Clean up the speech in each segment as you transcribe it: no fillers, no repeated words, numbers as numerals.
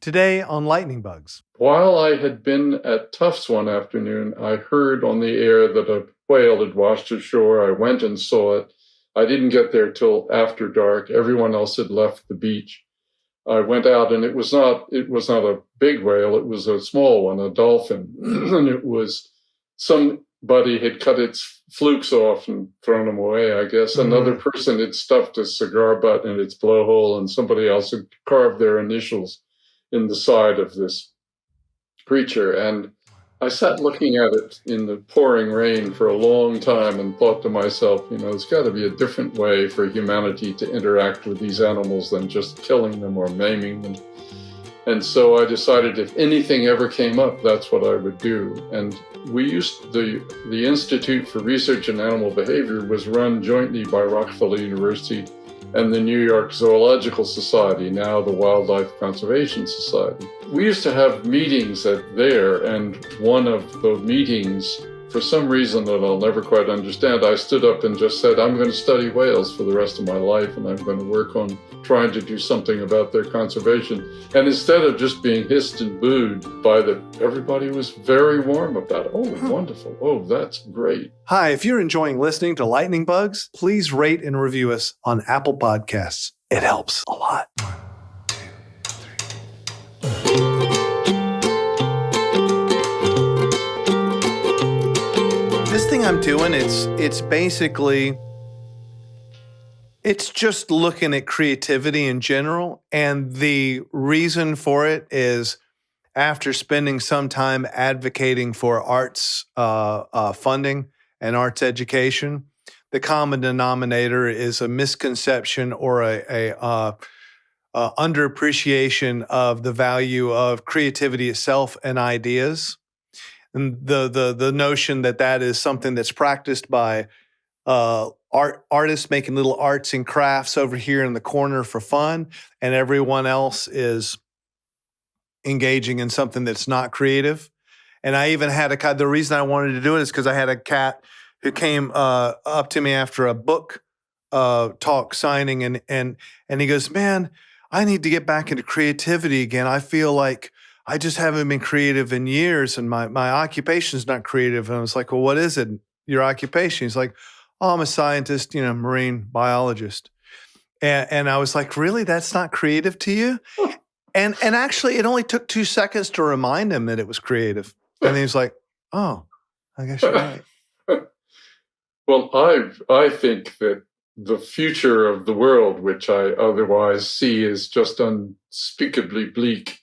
Today on Lightning Bugs. While I had been at Tufts one afternoon, I heard on the air that a whale had washed ashore. I went and saw it. I didn't get there till after dark. Everyone else had left the beach. I went out, and it was not a big whale. It was a small one, a dolphin. And it was somebody had cut its flukes off and thrown them away, I guess. Another person had stuffed a cigar butt in its blowhole, and somebody else had carved their initials in the side of this creature. And I sat looking at it in the pouring rain for a long time and thought to myself, there's got to be a different way for humanity to interact with these animals than just killing them or maiming them. And so I decided if anything ever came up, that's what I would do. And the Institute for Research in Animal Behavior was run jointly by Rockefeller University and the New York Zoological Society, now the Wildlife Conservation Society. We used to have meetings there, and one of the meetings, for some reason that I'll never quite understand, I stood up and just said, I'm going to study whales for the rest of my life, and I'm going to work on trying to do something about their conservation. And instead of just being hissed and booed everybody was very warm about it. Oh, wonderful. Oh, that's great. Hi, if you're enjoying listening to Lightning Bugs, please rate and review us on Apple Podcasts. It helps a lot. 1, 2, 3. This thing I'm doing, it's basically, it's just looking at creativity in general. And the reason for it is after spending some time advocating for arts funding and arts education, the common denominator is a misconception or a underappreciation of the value of creativity itself and ideas. And the notion that is something that's practiced by artists making little arts and crafts over here in the corner for fun, and everyone else is engaging in something that's not creative. And I even had a cat. The reason I wanted to do it is because I had a cat who came up to me after a book talk signing, and he goes, "Man, I need to get back into creativity again. I feel like I just haven't been creative in years, and my occupation's not creative." And I was like, "Well, what is it? Your occupation?" He's like, "Oh, I'm a scientist, marine biologist." And I was like, "Really? That's not creative to you?" And actually, it only took 2 seconds to remind him that it was creative. And he was like, "Oh, I guess you're right." Well, I think that the future of the world, which I otherwise see as just unspeakably bleak,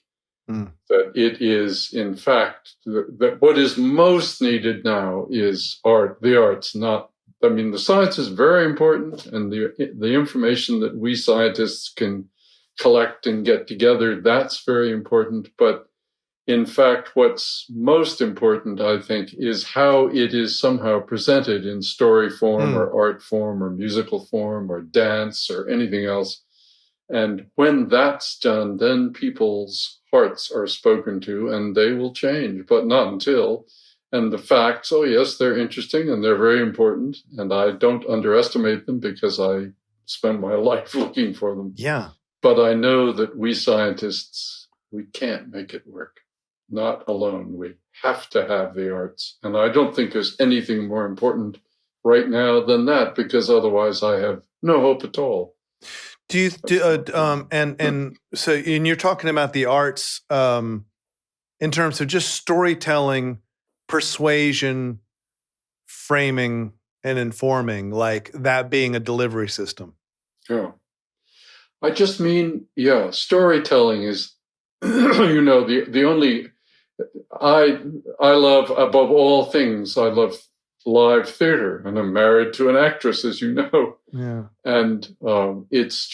that it is, in fact, that what is most needed now is the arts, the science is very important, and the information that we scientists can collect and get together, that's very important. But in fact, what's most important, I think, is how it is somehow presented in story form or art form or musical form or dance or anything else. And when that's done, then people's hearts are spoken to and they will change, but not until. And the facts, oh yes, they're interesting and they're very important. And I don't underestimate them because I spend my life looking for them. Yeah. But I know that we scientists, we can't make it work. Not alone. We have to have the arts. And I don't think there's anything more important right now than that, because otherwise I have no hope at all. So you're talking about the arts in terms of just storytelling, persuasion, framing, and informing, like that being a delivery system. Yeah. I just mean, storytelling is, the only, I love, above all things, I love live theater, and I'm married to an actress, as you know. Yeah. And it's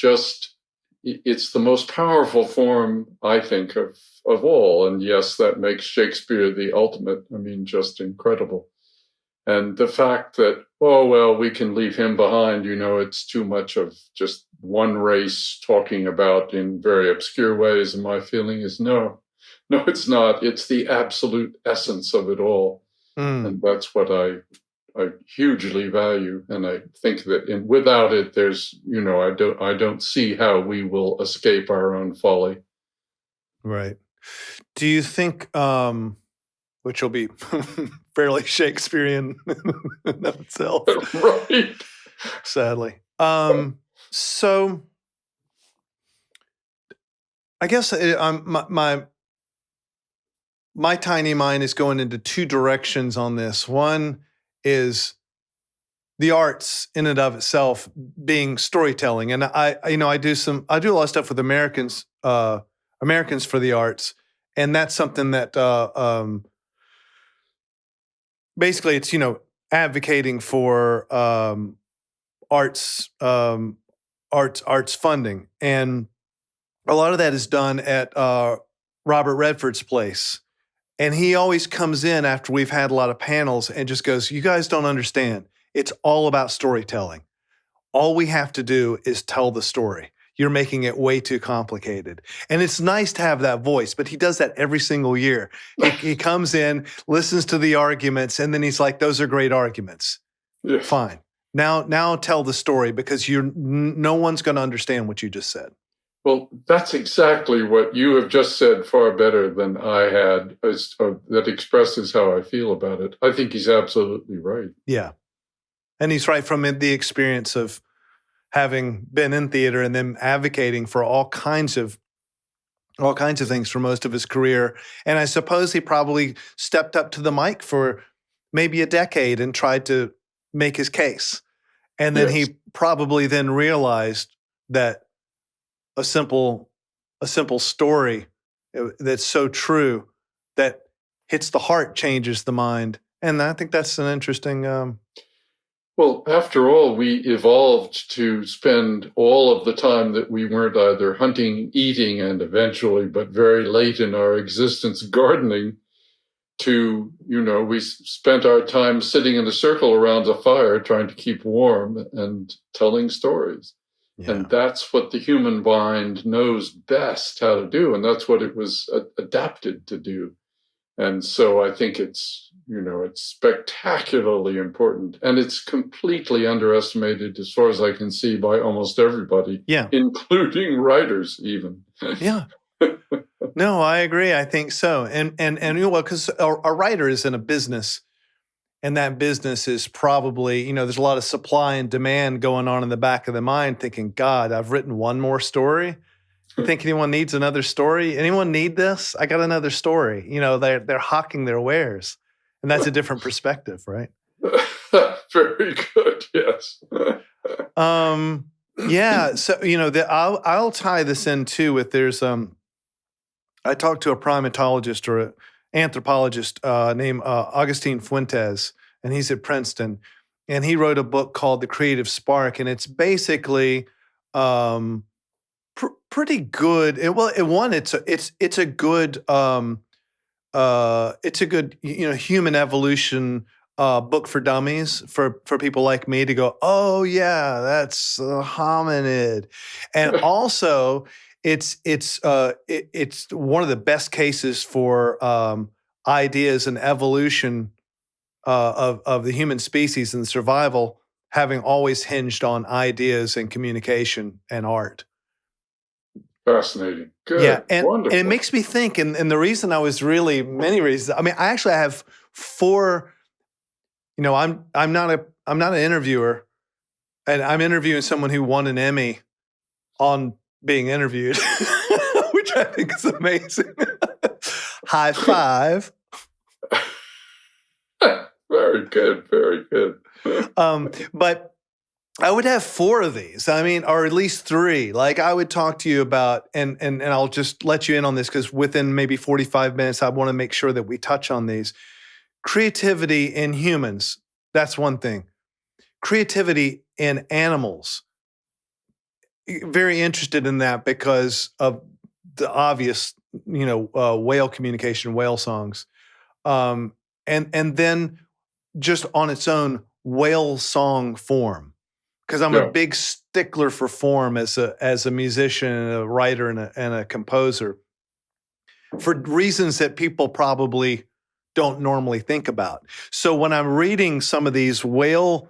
the most powerful form, I think, of all. And yes, that makes Shakespeare the ultimate, just incredible. And the fact that, we can leave him behind, it's too much of just one race talking about in very obscure ways. And my feeling is no, it's not. It's the absolute essence of it all. And that's what I hugely value. And I think that without it, there's, I don't see how we will escape our own folly. Right. Do you think, which will be fairly Shakespearean in of itself, Right. sadly. So I guess my tiny mind is going into two directions on this. One is the arts in and of itself being storytelling, and I do a lot of stuff with Americans for the arts, and that's something that basically it's advocating for arts funding, and a lot of that is done at Robert Redford's place. And he always comes in after we've had a lot of panels and just goes, "You guys don't understand. It's all about storytelling. All we have to do is tell the story. You're making it way too complicated." And it's nice to have that voice, but he does that every single year. He comes in, listens to the arguments, and then he's like, "Those are great arguments. Yes. Fine. Now tell the story, because no one's going to understand what you just said." Well, that's exactly what you have just said, far better than I had. That expresses how I feel about it. I think he's absolutely right. Yeah. And he's right from the experience of having been in theater and then advocating for all kinds of things for most of his career. And I suppose he probably stepped up to the mic for maybe a decade and tried to make his case. And then Yes. he probably then realized that a simple story that's so true that hits the heart changes the mind. And I think that's an interesting Well, after all, we evolved to spend all of the time that we weren't either hunting, eating, and eventually, but very late in our existence, gardening. We spent our time sitting in a circle around a fire trying to keep warm and telling stories. Yeah. And that's what the human mind knows best how to do. And that's what it was adapted to do. And so I think it's spectacularly important. And it's completely underestimated, as far as I can see, by almost everybody, Yeah. including writers even. Yeah. No, I agree. I think so. And because a writer is in a business, and that business is probably, there's a lot of supply and demand going on in the back of the mind, thinking, God, I've written one more story. You think anyone needs another story? Anyone need this? I got another story. They're hawking their wares. And that's a different perspective, right? Very good, yes. Yeah. So, I'll tie this in too with I talked to a primatologist or an anthropologist named Augustine Fuentes, and he's at Princeton, and he wrote a book called The Creative Spark, and it's basically pretty good. It's a good human evolution book for dummies for people like me to go, oh yeah, that's a hominid, and also. It's one of the best cases for ideas and evolution of the human species and survival having always hinged on ideas and communication and art. Fascinating. Good. Yeah, and Wonderful. it makes me think. And the reason I was many reasons. I mean, I actually have 4. I'm not an interviewer, and I'm interviewing someone who won an Emmy on being interviewed, which I think is amazing. High five. Very good, very good. But I would have 4 of these. I mean, or at least 3. Like I would talk to you about, and I'll just let you in on this because within maybe 45 minutes, I want to make sure that we touch on these. Creativity in humans, that's one thing. Creativity in animals. Very interested in that because of the obvious, whale communication, whale songs, and then just on its own whale song form. Because I'm a big stickler for form as a musician and a writer and a composer, for reasons that people probably don't normally think about. So when I'm reading some of these whale,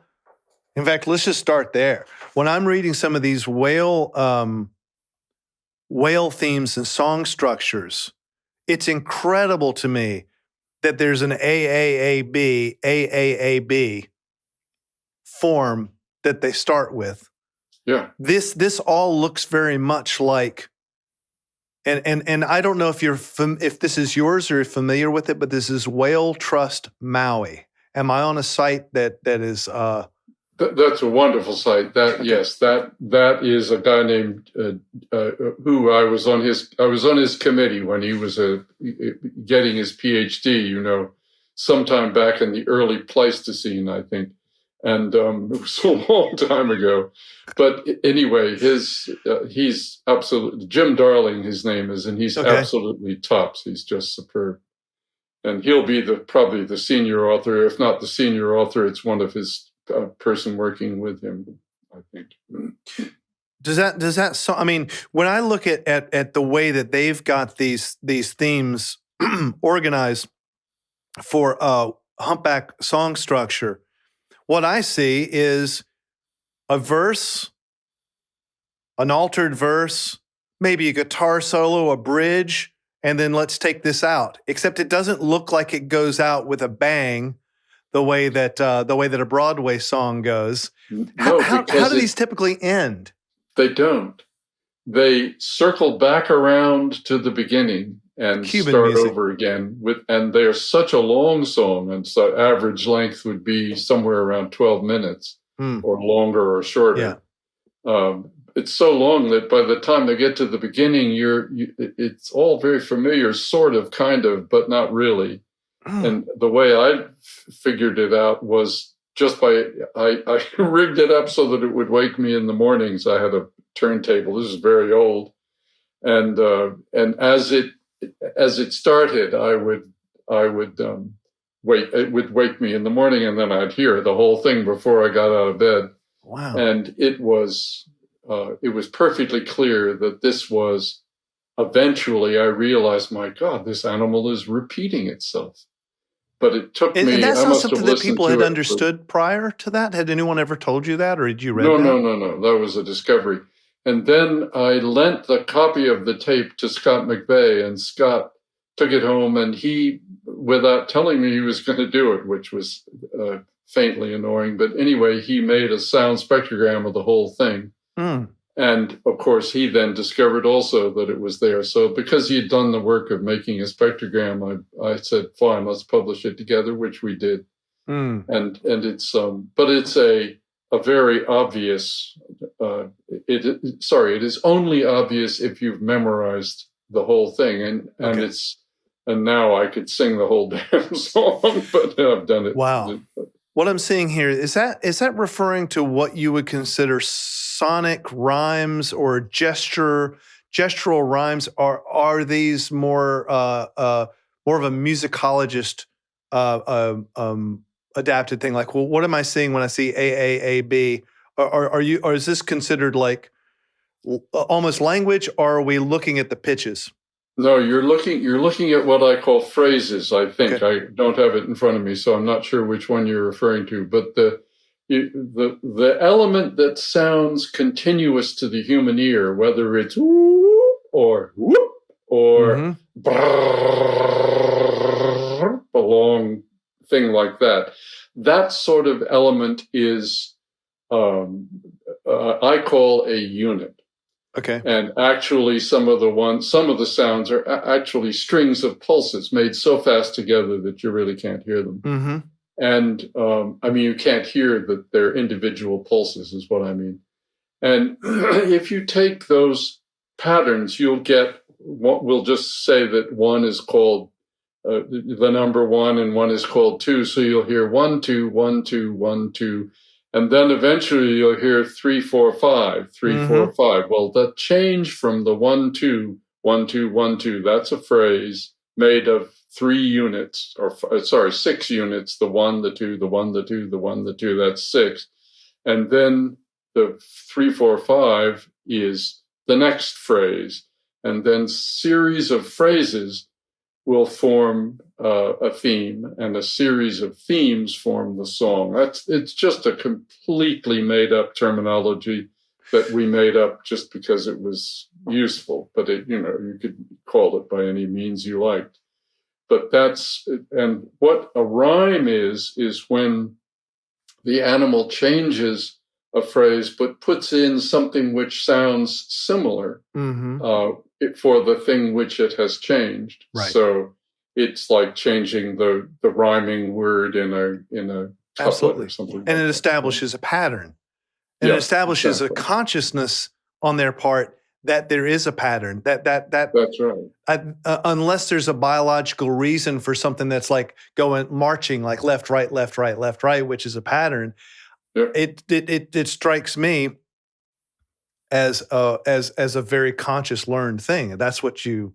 in fact, let's just start there. When I'm reading some of these whale whale themes and song structures, it's incredible to me that there's an AAAB form that they start with. Yeah. This all looks very much like, and I don't know if if this is yours or you're familiar with it, but this is Whale Trust Maui. Am I on a site that is? That's a wonderful site. Yes, that is a guy named who I was on his committee when he was getting his PhD. Sometime back in the early Pleistocene, I think, and it was a long time ago. But anyway, he's absolutely Jim Darling. His name is, and he's absolutely tops. He's just superb, and he'll be probably the senior author. If not the senior author, it's one of his person working with him, I think. Does that so? I mean, when I look at the way that they've got these themes organized for humpback song structure, what I see is a verse, an altered verse, maybe a guitar solo, a bridge, and then let's take this out. Except it doesn't look like it goes out with a bang, the way that a Broadway song goes. How do these typically end? They don't. They circle back around to the beginning and Cuban start music over again. And they're such a long song, and so average length would be somewhere around 12 minutes or longer or shorter. Yeah. It's so long that by the time they get to the beginning, it's all very familiar, sort of, kind of, but not really. And the way I figured it out was just I rigged it up so that it would wake me in the mornings. I had a turntable. This is very old, and as it started, it would wake me in the morning, and then I'd hear the whole thing before I got out of bed. Wow! And it was perfectly clear that this was. Eventually, I realized, my God, this animal is repeating itself. But it took me. And that's I not must something have that listened people to had it, understood prior to that. Had anyone ever told you that, or did you read No. that? That was a discovery. And then I lent the copy of the tape to Scott McVeigh, and Scott took it home, and he, without telling me he was going to do it, which was faintly annoying, but anyway, he made a sound spectrogram of the whole thing. And of course, he then discovered also that it was there. So because he had done the work of making a spectrogram, I said, fine, let's publish it together, which we did. And it's, but it's a very obvious, it is only obvious if you've memorized the whole thing. And now I could sing the whole damn song, but I've done it. Wow. What I'm seeing here, is that referring to what you would consider sonic rhymes or gestural rhymes? Are these more of a musicologist adapted thing? Like, well, what am I seeing when I see AAAB? Or is this considered like almost language, or are we looking at the pitches? No, you're looking at what I call phrases, I think. Okay. I don't have it in front of me, so I'm not sure which one you're referring to. But the element that sounds continuous to the human ear, whether it's whoop or whoop or brrr, a long thing like that, that sort of element is I call a unit. Okay. And actually, some of the sounds are actually strings of pulses made so fast together that you really can't hear them. And I mean, you can't hear that they're individual pulses, is what I mean. And if you take those patterns, you'll get what we'll just say that one is called the number one and one is called two. So you'll hear 1, 2, 1, 2, 1, 2. And then eventually you'll hear 3, 4, 5, 3, 4, 5. Well, the change from the 1, 2, 1, 2, 1, 2, that's a phrase made of 3 units, 6 units, the 1, the 2, the 1, the 2, the 1, the 2, that's 6. And then the 3, 4, 5 is the next phrase. And then series of phrases will form a theme, and a series of themes form the song. It's just a completely made up terminology that we made up just because it was useful, but you could call it by any means you liked. But and what a rhyme is when the animal changes a phrase but puts in something which sounds similar for the thing which it has changed. Right. So it's like changing the rhyming word in a couplet or something. And it establishes a pattern. And it establishes a consciousness on their part that there is a pattern. That's right. Unless there's a biological reason for something that's like marching like left, right, left, right, left, right, which is a pattern. Yep. It strikes me as a very conscious learned thing. That's what you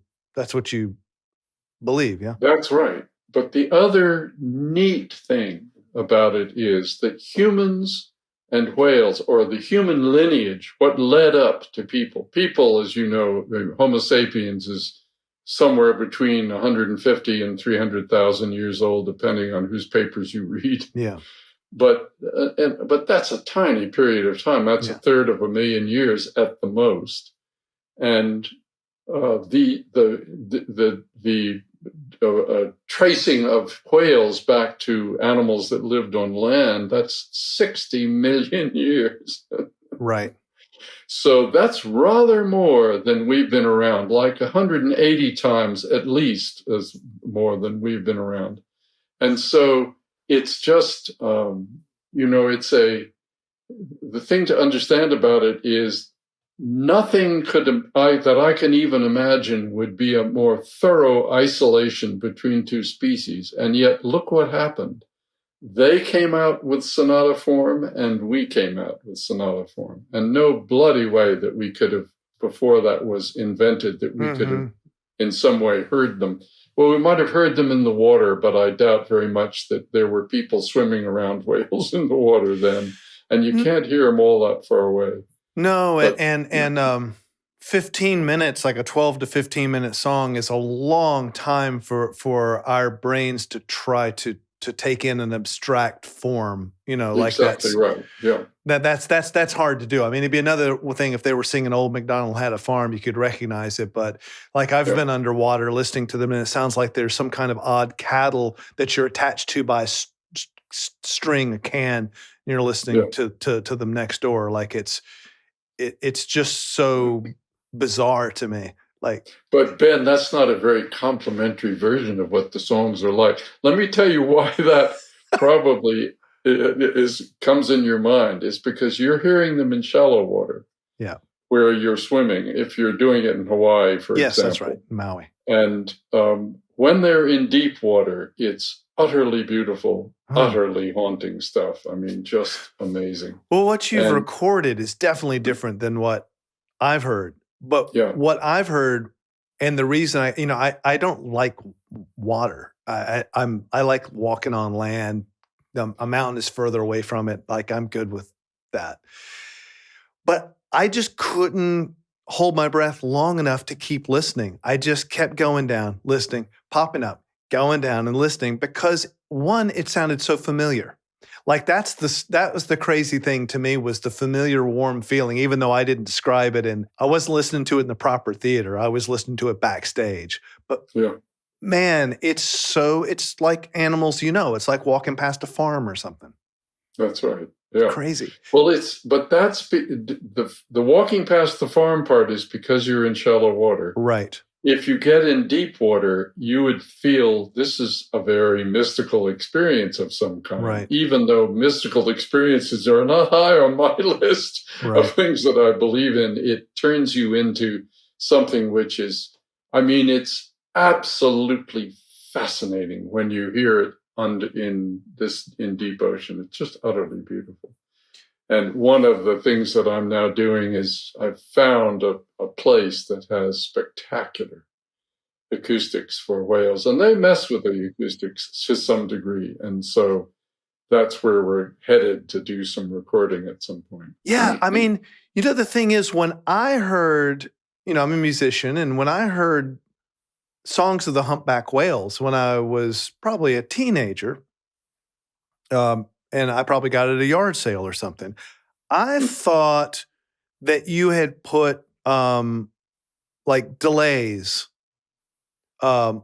believe, yeah? That's right. But the other neat thing about it is that humans and whales, or the human lineage, what led up to people. People, as you know, Homo sapiens is somewhere between 150 and 300,000 years old, depending on whose papers you read. Yeah. But that's a tiny period of time. That's a third of a million years at the most. And the tracing of whales back to animals that lived on land, that's 60 million years. Right. So that's rather more than we've been around, like 180 times at least as more than we've been around. And so it's just, the thing to understand about it is nothing that I can even imagine would be a more thorough isolation between two species. And yet, look what happened. They came out with sonata form, and we came out with sonata form. And no bloody way that we could have, before that was invented, that we could have in some way heard them. Well, we might have heard them in the water, but I doubt very much that there were people swimming around whales in the water then. And you can't hear them all that far away. No, and 15 minutes, like a 12 to 15 minute song, is a long time for our brains to try to take in an abstract form, like exactly right. Yeah. That's hard to do. I mean, it'd be another thing if they were singing Old MacDonald Had a Farm, you could recognize it. But like I've been underwater listening to them, and it sounds like there's some kind of odd cattle that you're attached to by a string, a can, and you're listening to them next door. Like it's just so bizarre to me. But Ben, that's not a very complimentary version of what the songs are like. Let me tell you why that probably comes in your mind. Is because you're hearing them in shallow water, where you're swimming. If you're doing it in Hawaii, for example, yes, that's right, Maui. And when they're in deep water, it's utterly beautiful, utterly haunting stuff. I mean, just amazing. Well, what you've recorded is definitely different than what I've heard. But what I've heard, and the reason I don't like water. I like walking on land. A mountain is further away from it. Like I'm good with that. But I just couldn't hold my breath long enough to keep listening. I just kept going down, listening, popping up, going down and listening because one, it sounded so familiar. Like that was the crazy thing to me, was the familiar warm feeling, even though I didn't describe it and I wasn't listening to it in the proper theater. I was listening to it backstage. But man, it's like animals, it's like walking past a farm or something. That's right. Yeah. Crazy. Well, that's the walking past the farm part is because you're in shallow water. Right. If you get in deep water, you would feel this is a very mystical experience of some kind. Right. Even though mystical experiences are not high on my list of things that I believe in, it turns you into something which is, it's absolutely fascinating when you hear it in deep ocean. It's just utterly beautiful. And one of the things that I'm now doing is I've found a place that has spectacular acoustics for whales, and they mess with the acoustics to some degree. And so that's where we're headed to do some recording at some point. Yeah. I mean, the thing is, when I heard, I'm a musician, and when I heard songs of the Humpback Whales when I was probably a teenager, and I probably got it at a yard sale or something, I thought that you had put like delays on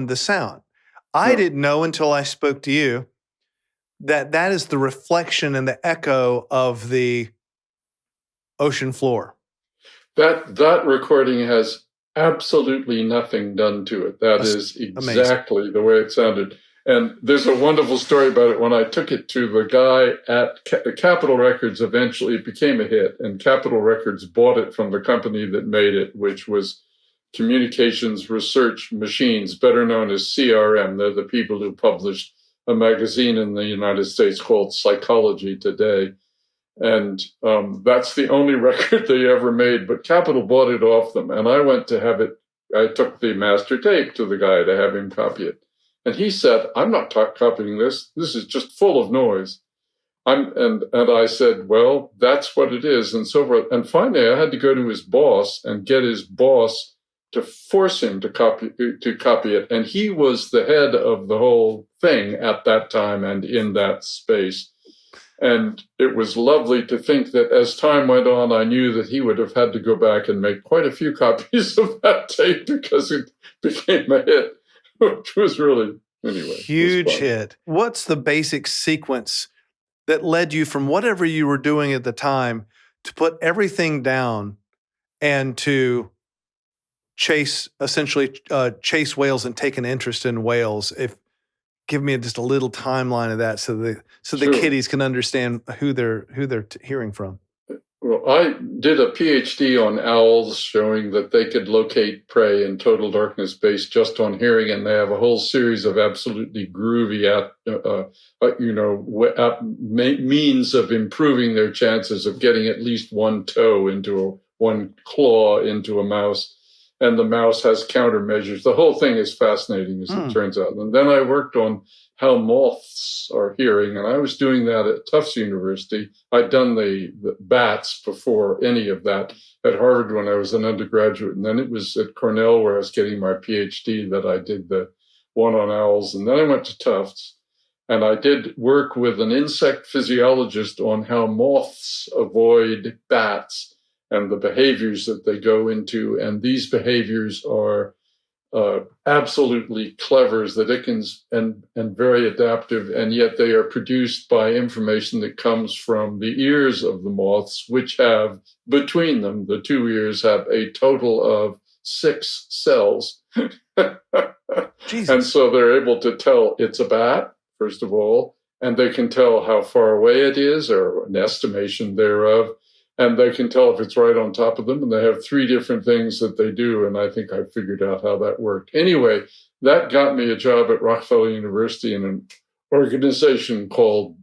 the sound. I Yeah. didn't know until I spoke to you that is the reflection and the echo of the ocean floor. That recording has absolutely nothing done to it. That That's is amazing. exactly the way it sounded. And there's a wonderful story about it. When I took it to the guy at Capitol Records, eventually it became a hit, and Capitol Records bought it from the company that made it, which was Communications Research Machines, better known as CRM. They're the people who published a magazine in the United States called Psychology Today. And that's the only record they ever made, but Capitol bought it off them. And I went to have it, I took the master tape to the guy to have him copy it. And he said, I'm not copying this. This is just full of noise. And I said, well, that's what it is, and so forth. And finally, I had to go to his boss and get his boss to force him to copy it. And he was the head of the whole thing at that time and in that space. And it was lovely to think that as time went on, I knew that he would have had to go back and make quite a few copies of that tape because it became a hit, which was really, anyway. Huge hit. What's the basic sequence that led you from whatever you were doing at the time to put everything down and to chase whales and take an interest in whales? Give me just a little timeline of that so the Sure. kiddies can understand who they're hearing from. Well, I did a PhD on owls showing that they could locate prey in total darkness based just on hearing, and they have a whole series of absolutely groovy, means of improving their chances of getting at least one toe one claw into a mouse. And the mouse has countermeasures. The whole thing is fascinating, as it turns out. And then I worked on how moths are hearing, and I was doing that at Tufts University. I'd done the bats before any of that at Harvard when I was an undergraduate, and then it was at Cornell where I was getting my PhD that I did the one on owls. And then I went to Tufts, and I did work with an insect physiologist on how moths avoid bats and the behaviors that they go into. And these behaviors are absolutely clever as the dickens and very adaptive, and yet they are produced by information that comes from the ears of the moths, which have, between them, the two ears have a total of 6 cells. And so they're able to tell it's a bat, first of all, and they can tell how far away it is, or an estimation thereof. And they can tell if it's right on top of them. And they have 3 different things that they do. And I think I figured out how that worked. Anyway, that got me a job at Rockefeller University in an organization called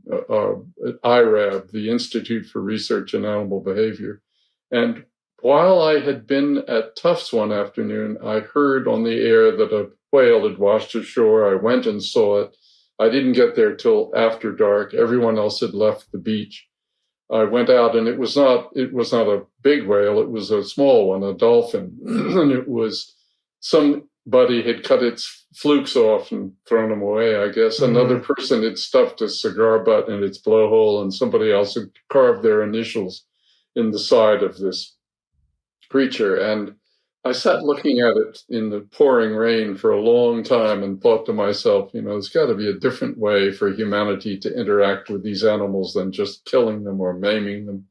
IRAB, the Institute for Research in Animal Behavior. And while I had been at Tufts one afternoon, I heard on the air that a whale had washed ashore. I went and saw it. I didn't get there till after dark. Everyone else had left the beach. I went out, and it was not a big whale. It was a small one, a dolphin. And it was, somebody had cut its flukes off and thrown them away, I guess. Another person had stuffed a cigar butt in its blowhole, and somebody else had carved their initials in the side of this creature. And I sat looking at it in the pouring rain for a long time and thought to myself, there's got to be a different way for humanity to interact with these animals than just killing them or maiming them.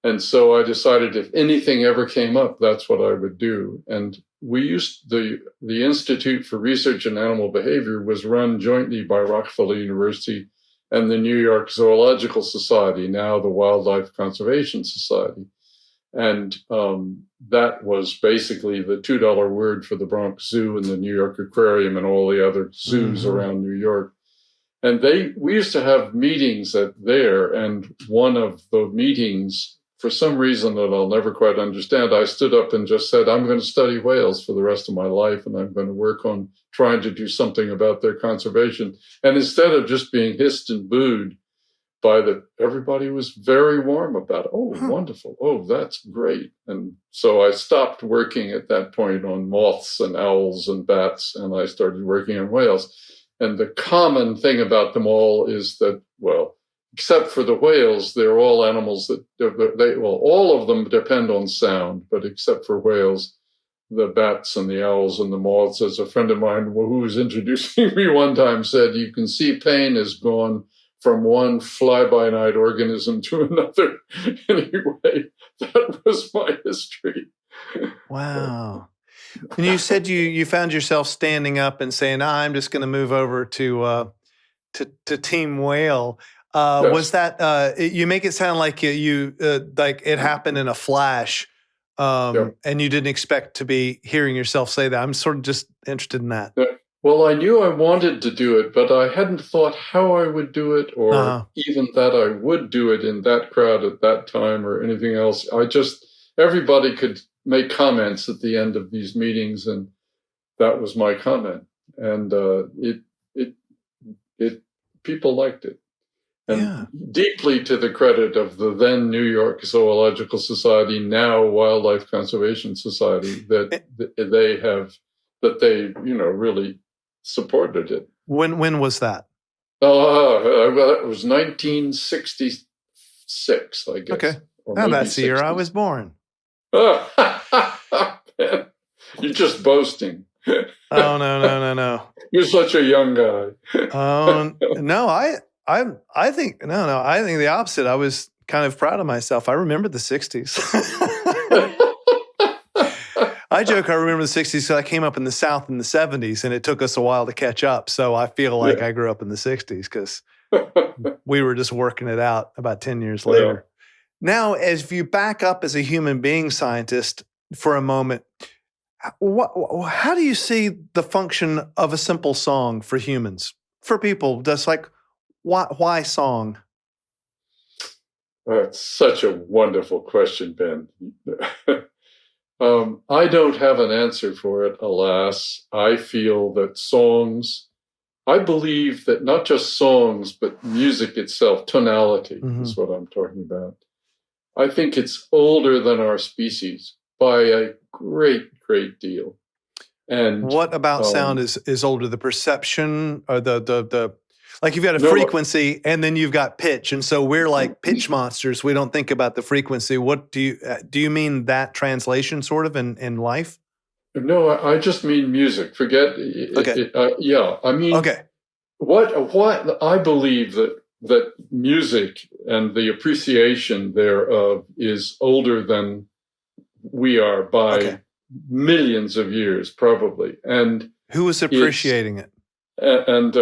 And so I decided if anything ever came up, that's what I would do. And we used the Institute for Research in Animal Behavior was run jointly by Rockefeller University and the New York Zoological Society, now the Wildlife Conservation Society. And that was basically the $2 word for the Bronx Zoo and the New York Aquarium and all the other zoos around New York. And we used to have meetings there. And one of the meetings, for some reason that I'll never quite understand, I stood up and just said, I'm going to study whales for the rest of my life, and I'm going to work on trying to do something about their conservation. And instead of just being hissed and booed, everybody was very warm about it. Oh, wonderful. Oh, that's great. And so I stopped working at that point on moths and owls and bats, and I started working on whales. And the common thing about them all is that, well, except for the whales, they're all animals that, all of them depend on sound, but except for whales, the bats and the owls and the moths. As a friend of mine who was introducing me one time said, you can see Payne has gone from one fly-by-night organism to another. Anyway, that was my history. Wow. And you said you found yourself standing up and saying, I'm just going to move over to Team Whale. Yes. Was that, you make it sound like like it happened in a flash, and you didn't expect to be hearing yourself say that. I'm sort of just interested in that. Yeah. Well, I knew I wanted to do it, but I hadn't thought how I would do it, or even that I would do it in that crowd at that time or anything else. Everybody could make comments at the end of these meetings, and that was my comment. And people liked it. And deeply to the credit of the then New York Zoological Society, now Wildlife Conservation Society, that they really supported it. When was that? It was 1966, I guess. Okay. That's the year I was born. You're just boasting. Oh, no. You're such a young guy. No, I think the opposite. I was kind of proud of myself. I remember the 60s. I joke I remember the 60s because I came up in the South in the 70s, and it took us a while to catch up. So I feel like I grew up in the 60s because we were just working it out about 10 years later. Now, as you back up as a human being scientist for a moment, how do you see the function of a simple song for humans? For people, just like, why song? That's such a wonderful question, Ben. I don't have an answer for it, alas. I feel that I believe that not just songs, but music itself, tonality is what I'm talking about. I think it's older than our species by a great, great deal. And what about sound is older? The perception, or the like you've got a frequency and then you've got pitch, and so we're like pitch monsters. We don't think about the frequency. What do you mean that translation sort of in life? No, I just mean music. Forget. Okay. I mean. Okay. What I believe that music and the appreciation thereof is older than we are by millions of years, probably. And who was appreciating it? And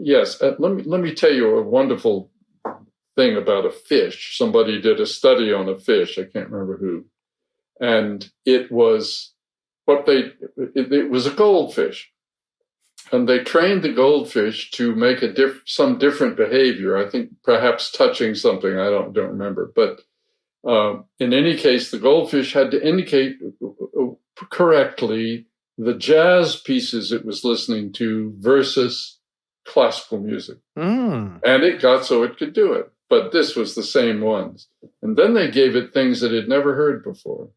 yes. Let me tell you a wonderful thing about a fish. Somebody did a study on a fish. I can't remember who, and it was it was a goldfish. And they trained the goldfish to make some different behavior. I think perhaps touching something. I don't remember. But in any case, the goldfish had to indicate correctly the jazz pieces it was listening to versus classical music. And it got so it could do it. But this was the same ones. And then they gave it things it had never heard before.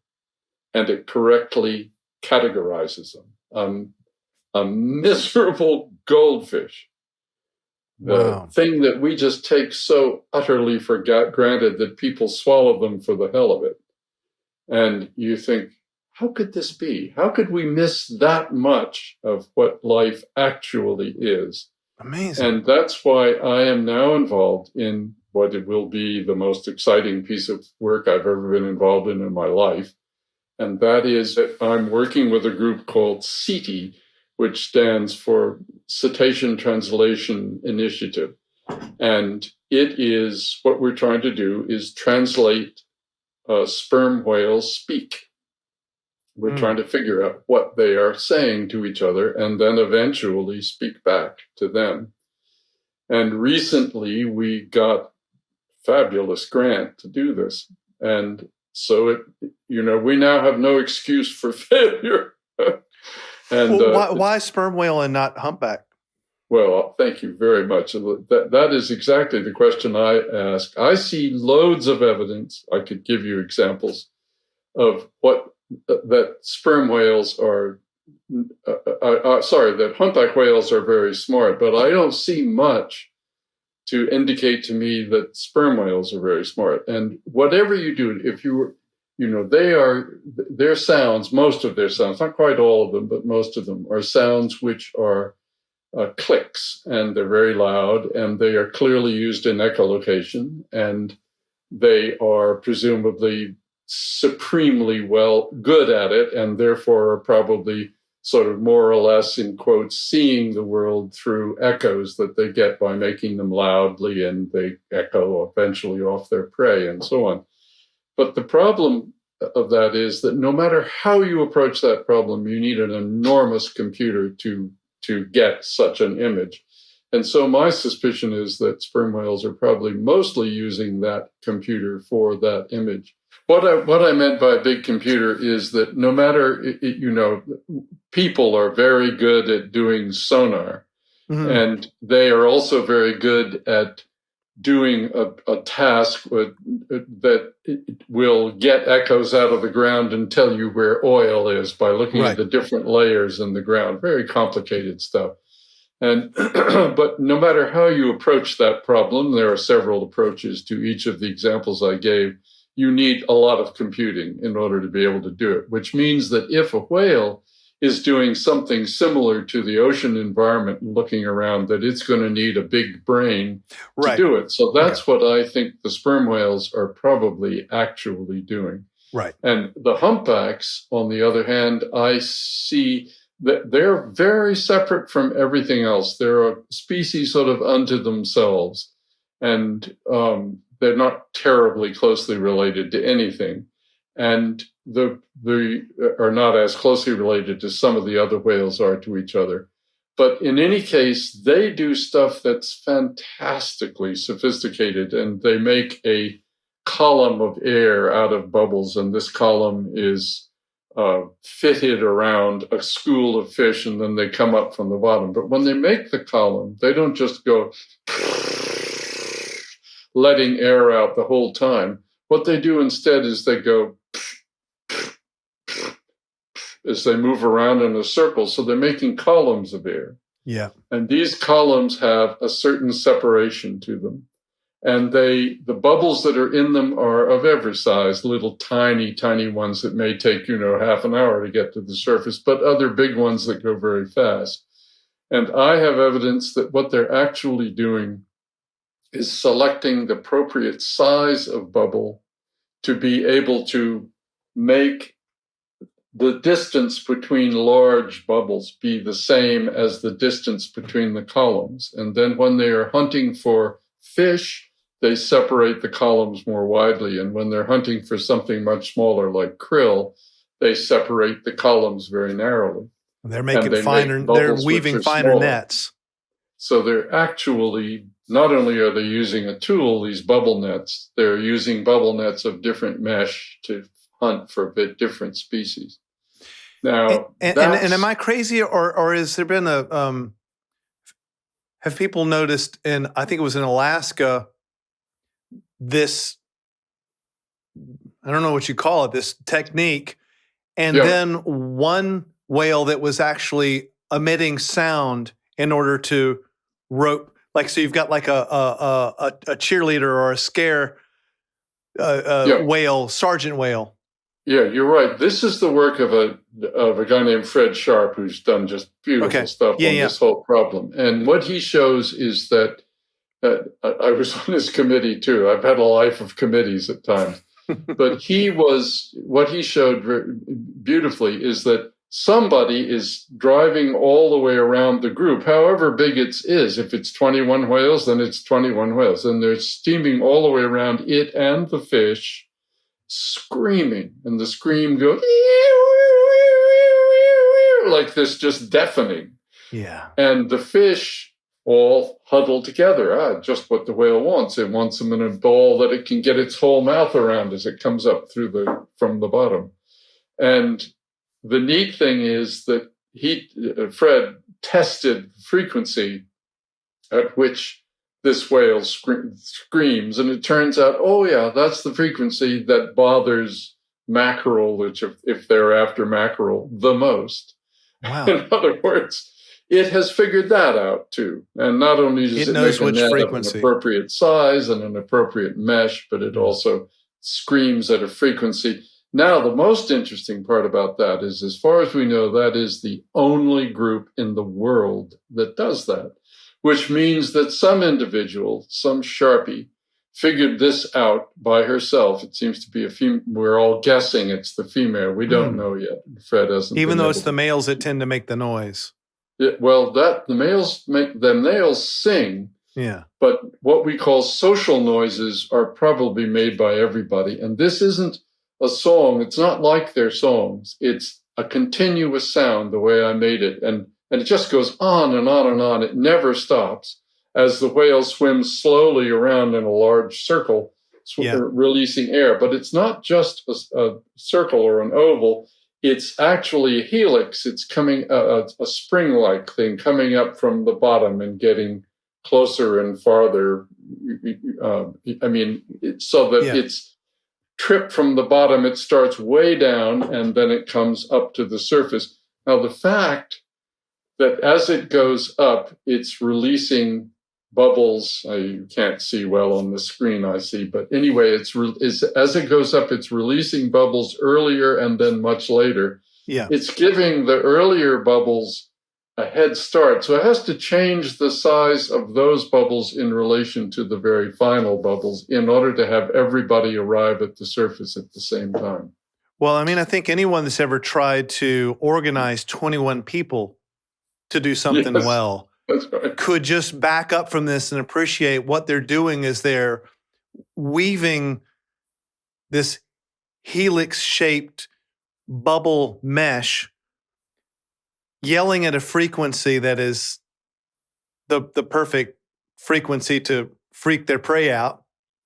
And it correctly categorizes them. A miserable goldfish, the thing that we just take so utterly for granted that people swallow them for the hell of it. And you think, how could this be? How could we miss that much of what life actually is? Amazing. And that's why I am now involved in what it will be the most exciting piece of work I've ever been involved in my life. And that is that I'm working with a group called CETI, which stands for Cetacean Translation Initiative. And it is, what we're trying to do is translate sperm whales speak. We're trying to figure out what they are saying to each other and then eventually speak back to them. And recently we got a fabulous grant to do this. And so we now have no excuse for failure. And why sperm whale and not humpback? Well, thank you very much. That is exactly the question I ask. I see loads of evidence. I could give you examples of that sperm whales are. That humpback whales are very smart, but I don't see much to indicate to me that sperm whales are very smart. And whatever you do, if you their sounds, most of their sounds, not quite all of them, but most of them are sounds which are clicks, and they're very loud, and they are clearly used in echolocation, and they are presumably supremely good at it, and therefore are probably sort of more or less, in quotes, seeing the world through echoes that they get by making them loudly, and they echo eventually off their prey and so on. But the problem of that is that no matter how you approach that problem, you need an enormous computer to get such an image. And so my suspicion is that sperm whales are probably mostly using that computer for that image. What I meant by a big computer is that no matter, people are very good at doing sonar, and they are also very good at doing a task that will get echoes out of the ground and tell you where oil is by looking at the different layers in the ground. Very complicated stuff. And but no matter how you approach that problem, there are several approaches to each of the examples I gave. You need a lot of computing in order to be able to do it, which means that if a whale is doing something similar to the ocean environment and looking around, that it's going to need a big brain to do it. So that's what I think the sperm whales are probably actually doing. Right. And the humpbacks, on the other hand, I see that they're very separate from everything else. They're a species sort of unto themselves, and they're not terribly closely related to anything. And they are not as closely related to some of the other whales are to each other. But in any case, they do stuff that's fantastically sophisticated, and they make a column of air out of bubbles, and this column is fitted around a school of fish, and then they come up from the bottom. But when they make the column, they don't just go letting air out the whole time. What they do instead is they go as they move around in a circle. So they're making columns of air. Yeah. And these columns have a certain separation to them. And the bubbles that are in them are of every size, little tiny, tiny ones that may take, half an hour to get to the surface, but other big ones that go very fast. And I have evidence that what they're actually doing is selecting the appropriate size of bubble to be able to make the distance between large bubbles be the same as the distance between the columns. And then when they are hunting for fish, they separate the columns more widely. And when they're hunting for something much smaller like krill, they separate the columns very narrowly. They're making they're weaving finer nets. So they're actually, not only are they using a tool, these bubble nets, they're using bubble nets of different mesh to hunt for a bit different species. Now, and am I crazy, or has there been have people noticed I think it was in Alaska, this, I don't know what you call it, this technique, and then one whale that was actually emitting sound in order to rope, like, so you've got like a cheerleader or a scare whale, sergeant whale. Yeah, you're right. This is the work of a guy named Fred Sharp, who's done just beautiful stuff on this whole problem. And what he shows is that I was on his committee too. I've had a life of committees at times, but what he showed very beautifully is that somebody is driving all the way around the group, however big it is. If it's 21 whales, then it's 21 whales, and they're steaming all the way around it and the fish, screaming, and the scream goes like this, just deafening. Yeah. And the fish all huddle together. Just what the whale wants. It wants them in a ball that it can get its whole mouth around as it comes up from the bottom. And the neat thing is that Fred tested frequency at which this whale screams, and it turns out, that's the frequency that bothers mackerel, which if they're after mackerel, the most. Wow. In other words, it has figured that out too. And not only does it knows make a which net frequency, of an appropriate size and an appropriate mesh, but it also screams at a frequency. Now, the most interesting part about that is, as far as we know, that is the only group in the world that does that, which means that some individual, some Sharpie, figured this out by herself. It seems to be a female. We're all guessing it's the female. We don't know yet. Fred hasn't. Even though it's the males that tend to make the noise. The males sing. Yeah. But what we call social noises are probably made by everybody. And this isn't a song. It's not like their songs. It's a continuous sound, the way I made it. And it just goes on and on and on. It never stops as the whale swims slowly around in a large circle, releasing air. But it's not just a circle or an oval. It's actually a helix. It's coming, a spring-like thing coming up from the bottom and getting closer and farther. It's tripped from the bottom. It starts way down and then it comes up to the surface. Now, the fact that as it goes up, it's releasing bubbles. I can't see well on the screen, I see. But anyway, as it goes up, it's releasing bubbles earlier and then much later. Yeah. It's giving the earlier bubbles a head start. So it has to change the size of those bubbles in relation to the very final bubbles in order to have everybody arrive at the surface at the same time. Well, I mean, I think anyone that's ever tried to organize 21 people to do something well could just back up from this and appreciate what they're doing is they're weaving this helix-shaped bubble mesh, yelling at a frequency that is the perfect frequency to freak their prey out.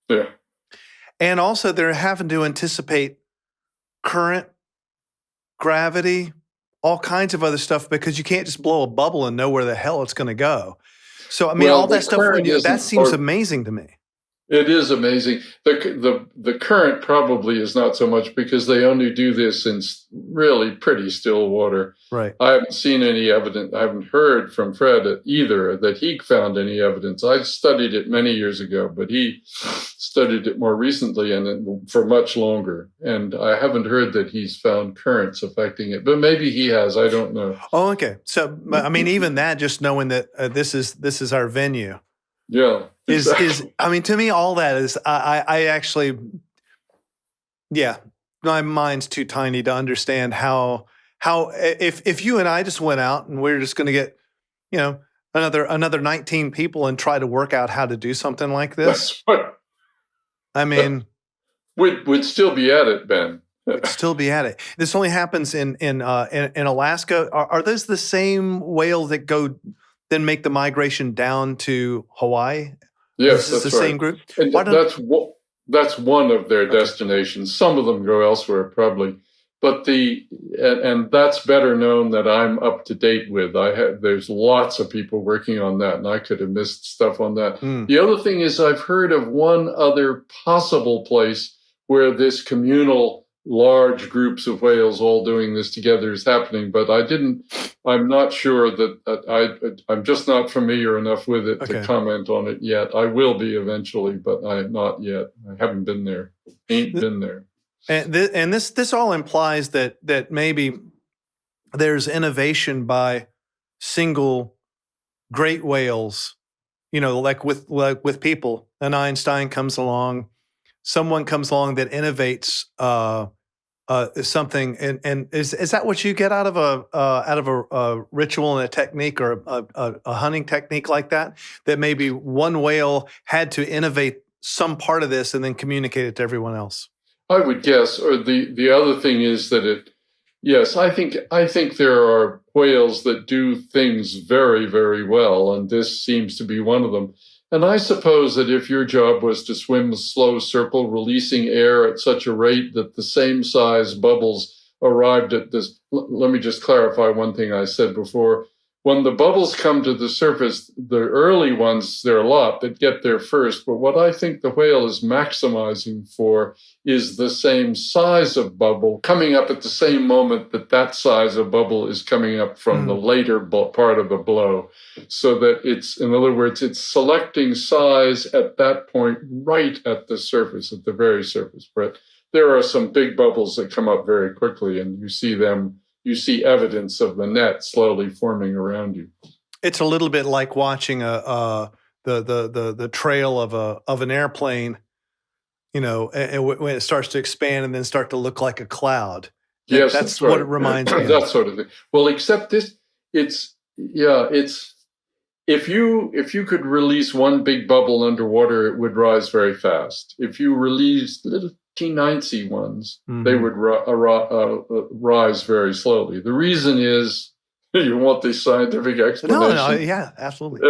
Yeah. And also they're having to anticipate current, gravity, all kinds of other stuff because you can't just blow a bubble and know where the hell it's going to go. So, I mean, all that stuff, that seems amazing to me. It is amazing. The current probably is not so much because they only do this in really pretty still water. Right. I haven't seen any evidence. I haven't heard from Fred either that he found any evidence. I studied it many years ago, but he studied it more recently and for much longer. And I haven't heard that he's found currents affecting it, but maybe he has. I don't know. Oh, okay. So, I mean, even that, just knowing that this is our venue. Yeah. Exactly. Is I mean, to me, all that is, I actually, my mind's too tiny to understand how if you and I just went out and we're just going to get, another 19 people and try to work out how to do something like this. I mean, we'd still be at it, Ben. We'd still be at it. This only happens in Alaska. Are those the same whales that then make the migration down to Hawaii? Yes, that's the same group. And that's one of their destinations. Some of them go elsewhere, probably, but and that's better known that I'm up to date with. There's lots of people working on that, and I could have missed stuff on that. The other thing is, I've heard of one other possible place where this communal large groups of whales all doing this together is happening, but I'm not sure that I'm just not familiar enough with it to comment on it yet. I will be eventually, but I am not yet. I haven't been there. Ain't been there. And this all implies that maybe there's innovation by single great whales, like with people. An Einstein comes along, someone comes along that innovates something, and is that what you get out of a ritual and a technique or a hunting technique like that? That maybe one whale had to innovate some part of this and then communicate it to everyone else. I would guess. Or the other thing is that yes, I think there are whales that do things very, very well, and this seems to be one of them. And I suppose that if your job was to swim a slow circle, releasing air at such a rate that the same size bubbles arrived at this, let me just clarify one thing I said before. When the bubbles come to the surface, the early ones, there are a lot that get there first. But what I think the whale is maximizing for is the same size of bubble coming up at the same moment that size of bubble is coming up from the later part of the blow. So that in other words, it's selecting size at that point right at the surface, at the very surface, Brett. there are some big bubbles that come up very quickly, and you see evidence of the net slowly forming around you. It's a little bit like watching the trail of an airplane, and when it starts to expand and then start to look like a cloud. Yes, that's right. what it reminds me of. That sort of thing. Well, except this, it's if you could release one big bubble underwater, it would rise very fast. If you release little teeny ones, they would rise very slowly. The reason is, you want the scientific explanation? No, yeah, absolutely.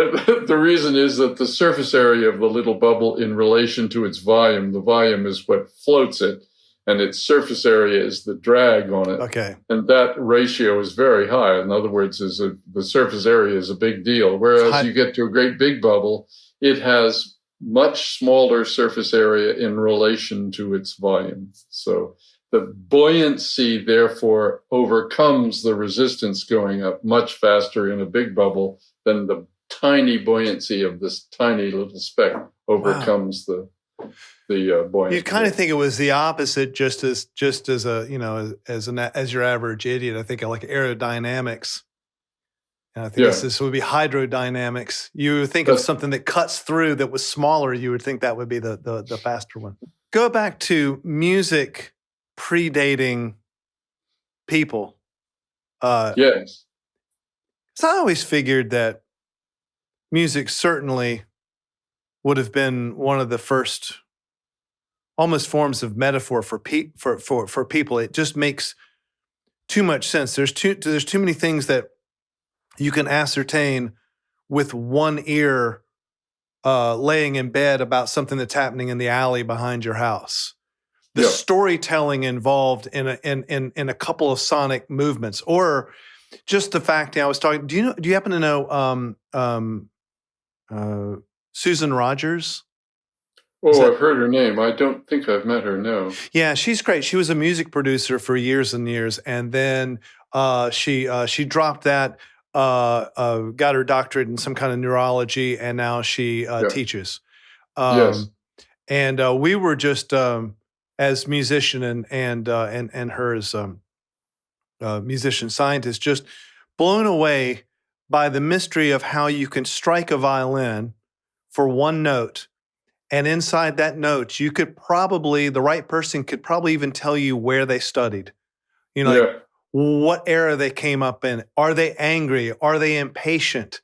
The reason is that the surface area of the little bubble in relation to its volume, the volume is what floats it, and its surface area is the drag on it. Okay. And that ratio is very high. In other words, the surface area is a big deal. Whereas you get to a great big bubble, it has much smaller surface area in relation to its volume. So the buoyancy, therefore, overcomes the resistance going up much faster in a big bubble than the tiny buoyancy of this tiny little speck overcomes the buoyancy. You kind of think it was the opposite, just as a as your average idiot. I think like aerodynamics. And I think this would be hydrodynamics. You would think of something that cuts through that was smaller. You would think that would be the faster one. Go back to music predating people. Yes. So I always figured that music certainly would have been one of the first almost forms of metaphor for people. It just makes too much sense. There's too many things that you can ascertain with one ear laying in bed about something that's happening in the alley behind your house. The storytelling involved in a couple of sonic movements, or just the fact that I was talking. Do you happen to know Susan Rogers? Oh, I've heard her name. I don't think I've met her, no. Yeah, she's great. She was a music producer for years and years, and then she dropped that, got her doctorate in some kind of neurology, and now she teaches. Yes. And we were just as musician and her as musician scientist, just blown away by the mystery of how you can strike a violin for one note. And inside that note, the right person could probably even tell you where they studied. Like what era they came up in. Are they angry? Are they impatient?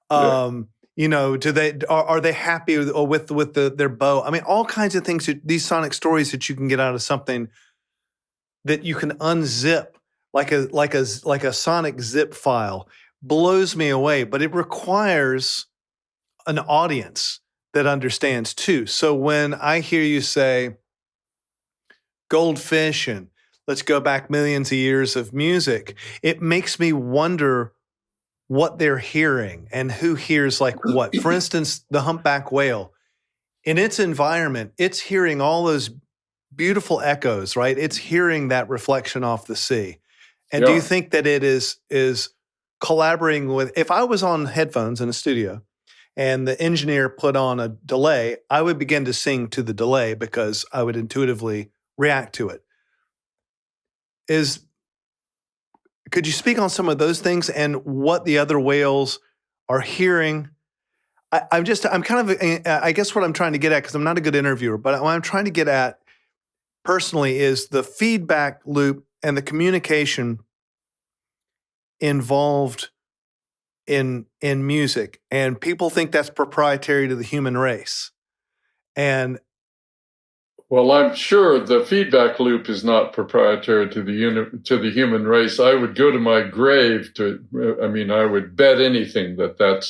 Are they happy with their bow? I mean, all kinds of things, these sonic stories that you can get out of something that you can unzip like a sonic zip file blows me away. But it requires an audience that understands too. So when I hear you say goldfish and let's go back millions of years of music, it makes me wonder what they're hearing and who hears like what. For instance, the humpback whale, in its environment, it's hearing all those beautiful echoes, right? It's hearing that reflection off the sea. And do you think that it is collaborating with, if I was on headphones in a studio and the engineer put on a delay, I would begin to sing to the delay because I would intuitively react to it. Could you speak on some of those things and what the other whales are hearing? I guess what I'm trying to get at, because I'm not a good interviewer, but what I'm trying to get at personally is the feedback loop and the communication involved in music, and people think that's proprietary to the human race. And well, I'm sure the feedback loop is not proprietary to the human race. I would go to my grave I would bet anything that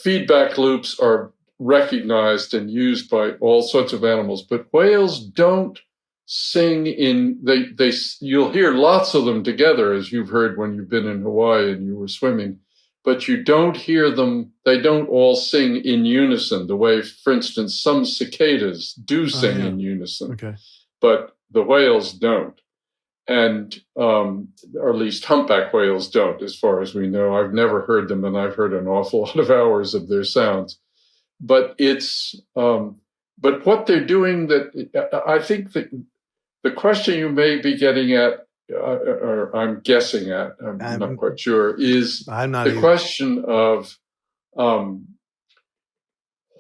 feedback loops are recognized and used by all sorts of animals, but whales don't sing you'll hear lots of them together, as you've heard when you've been in Hawaii and you were swimming, but you don't hear them. They don't all sing in unison the way, for instance, some cicadas do sing in unison. Okay. But the whales don't. And, or at least humpback whales don't, as far as we know. I've never heard them, and I've heard an awful lot of hours of their sounds. But it's, but what they're doing, that I think that the question you may be getting at, or I'm guessing at, I'm not quite sure, is I'm not the either. question of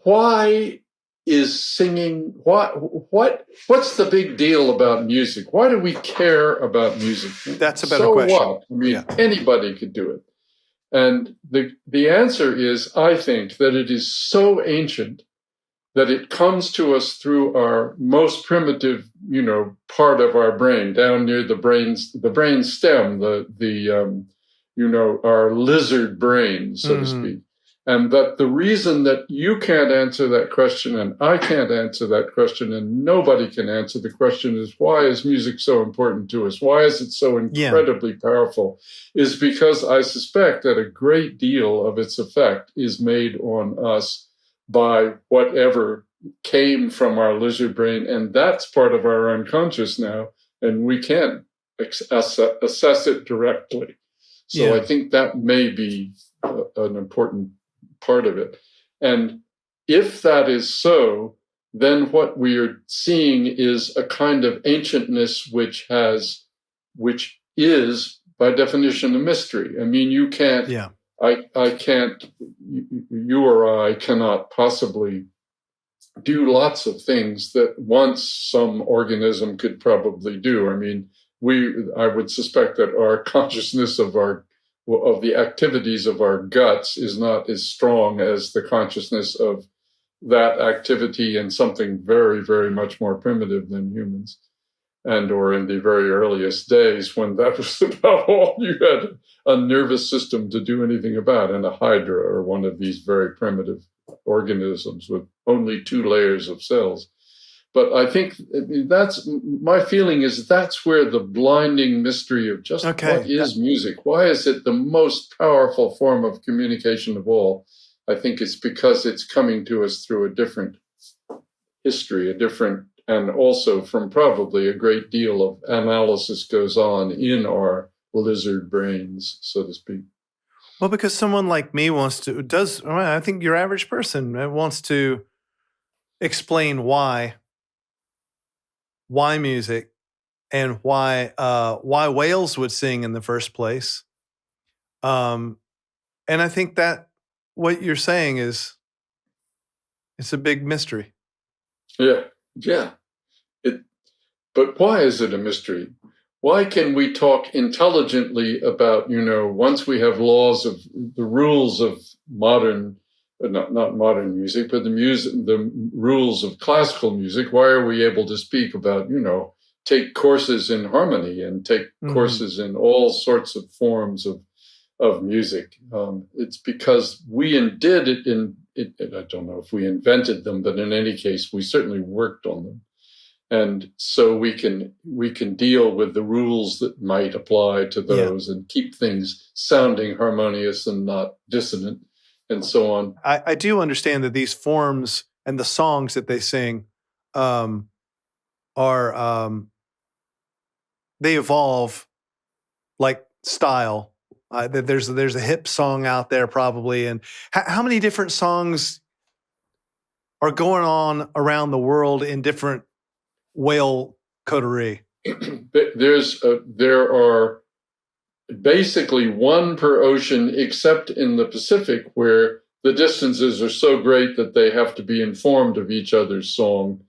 why is singing, what's the big deal about music? Why do we care about music? That's a better so question. What? I mean, anybody could do it. And the answer is, I think, that it is so ancient that it comes to us through our most primitive, part of our brain, down near the brain stem, our lizard brain, so to speak. And that the reason that you can't answer that question and I can't answer that question and nobody can answer the question is, why is music so important to us? Why is it so incredibly powerful? Is because I suspect that a great deal of its effect is made on us by whatever came from our lizard brain. And that's part of our unconscious now. And we can't assess it directly. So I think that may be an important part of it. And if that is so, then what we are seeing is a kind of ancientness which is by definition a mystery. I mean, you can't, I can't, you or I cannot possibly do lots of things that once some organism could probably do. I mean, I would suspect that our consciousness of the activities of our guts is not as strong as the consciousness of that activity in something very, very much more primitive than humans. Or in the very earliest days when that was about all you had a nervous system to do anything about, and a hydra or one of these very primitive organisms with only 2 layers of cells. But I think that's my feeling, is that's where the blinding mystery of just what is music? Why is it the most powerful form of communication of all? I think it's because it's coming to us through a different history, and also from probably a great deal of analysis goes on in our lizard brains, so to speak. Well, because someone like me I think your average person wants to explain why music and why whales would sing in the first place. And I think that what you're saying is, it's a big mystery. Yeah. But why is it a mystery? Why can we talk intelligently about, once we have the rules of modern, not modern music, but the rules of classical music, why are we able to speak about, take courses in harmony and take courses in all sorts of forms of music? It's because we did it I don't know if we invented them, but in any case, we certainly worked on them. And so we can deal with the rules that might apply to those and keep things sounding harmonious and not dissonant, and so on. I do understand that these forms and the songs that they sing are they evolve like style. There's a hip song out there probably, and how many different songs are going on around the world in different whale coterie? There are basically 1 per ocean, except in the Pacific, where the distances are so great that they have to be informed of each other's song,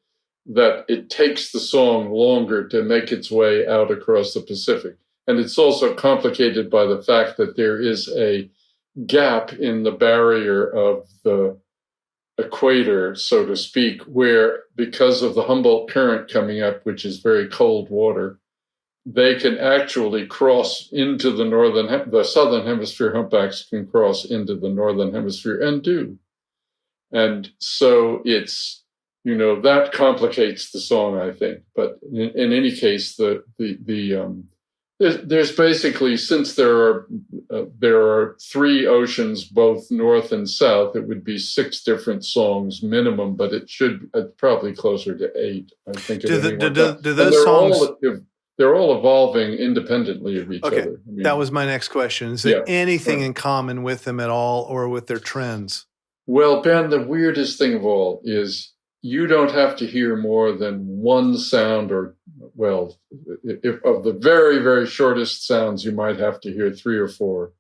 that it takes the song longer to make its way out across the Pacific. And it's also complicated by the fact that there is a gap in the barrier of the equator, so to speak, where, because of the Humboldt Current coming up, which is very cold water, they can actually cross into the southern hemisphere. Humpbacks can cross into the northern hemisphere and do. And so it's, that complicates the song, I think. But in any case, there's basically, since there are 3 oceans, both north and south, it would be 6 different songs minimum, but it's probably closer to 8, I think. Do those songs? They're all evolving independently of each other. I mean, that was my next question. Is there anything in common with them at all, or with their trends? Well, Ben, the weirdest thing of all is you don't have to hear more than one sound, or, well, if of the very, very shortest sounds, you might have to hear 3 or 4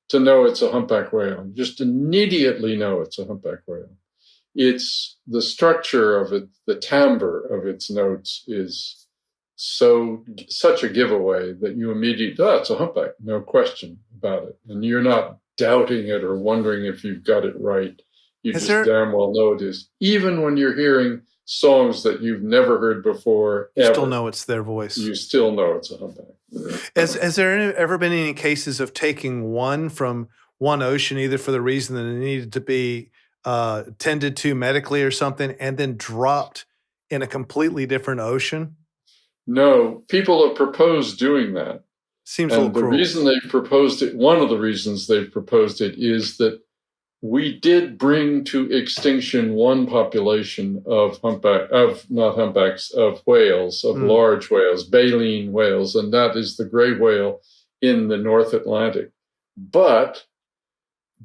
to know it's a humpback whale. Just immediately know it's a humpback whale. It's the structure of it, the timbre of its notes is such a giveaway that you immediately, it's a humpback, no question about it. And you're not doubting it or wondering if you've got it right. You just damn well know it is. Even when you're hearing songs that you've never heard before, you still know it's their voice. You still know it's a humpback. Has there ever been any cases of taking one from one ocean, either for the reason that it needed to be tended to medically or something, and then dropped in a completely different ocean? No, people have proposed doing that. Seems a little cruel. The reason they've proposed it, one of the reasons they've proposed it, is that we did bring to extinction one population of whales, of large whales, baleen whales, and that is the gray whale in the North Atlantic. But